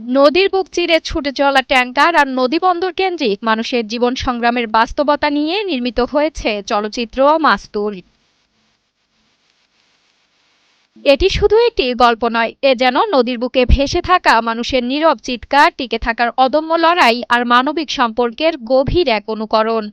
নদীর বুক চিরে ছুটে চলা ট্যাংকার আর নদীবন্দর কেন্দ্রিক মানুষের জীবন সংগ্রামের বাস্তবতা নিয়ে নির্মিত হয়েছে চলচ্চিত্র মাস্তুল। এটি শুধু একটি গল্প নয়, এ যেন নদীর বুকে ভেসে থাকা মানুষের নীরব চিৎকার, টিকে থাকার অদম্য লড়াই আর মানবিক সম্পর্কের গভীর এক অনুকরণ।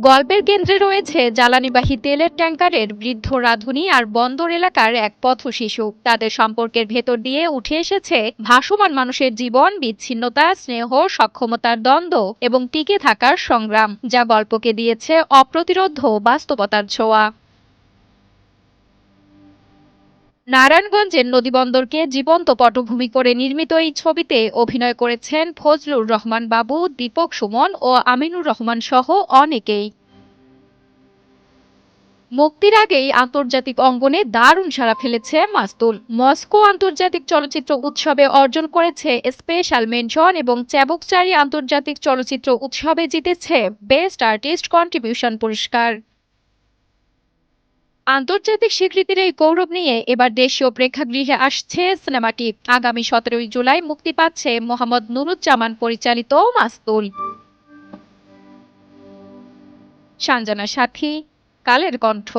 গল্পের কেন্দ্রে রয়েছে জ্বালানিবাহী তেলের ট্যাংকারের বৃদ্ধ রাঁধুনি আর বন্দর এলাকার এক পথশিশু। তাদের সম্পর্কের ভেতর দিয়ে উঠে এসেছে ভাসমান মানুষের জীবন, বিচ্ছিন্নতা, স্নেহ, সক্ষমতার দ্বন্দ্ব এবং টিকে থাকার সংগ্রাম, যা গল্পকে দিয়েছে অপ্রতিরোধ্য বাস্তবতার ছোঁয়া। নারায়ণগঞ্জের নদীবন্দরকে জীবন্ত পটভূমি করে নির্মিত এই ছবিতে অভিনয় করেছেন ফজলুর রহমান বাবু, দীপক সুমন ও আমিনুর রহমান সহ অনেকেই। মুক্তির আগেই আন্তর্জাতিক অঙ্গনে দারুণ সাড়া ফেলেছে মাস্তুল। মস্কো আন্তর্জাতিক চলচ্চিত্র উৎসবে অর্জন করেছে স্পেশাল মেনশন এবং চ্যাবুকচারি আন্তর্জাতিক চলচ্চিত্র উৎসবে জিতেছে বেস্ট আর্টিস্ট কন্ট্রিবিউশন পুরস্কার। আন্তর্জাতিক স্বীকৃতির এই গৌরব নিয়ে এবার দেশীয় প্রেক্ষাগৃহে আসছে সিনেমাটি। আগামী 17 জুলাই মুক্তি পাচ্ছে মোহাম্মদ নুরুজ্জামান পরিচালিত মাস্তুল। সঞ্জনা সাথী, কালের কণ্ঠ।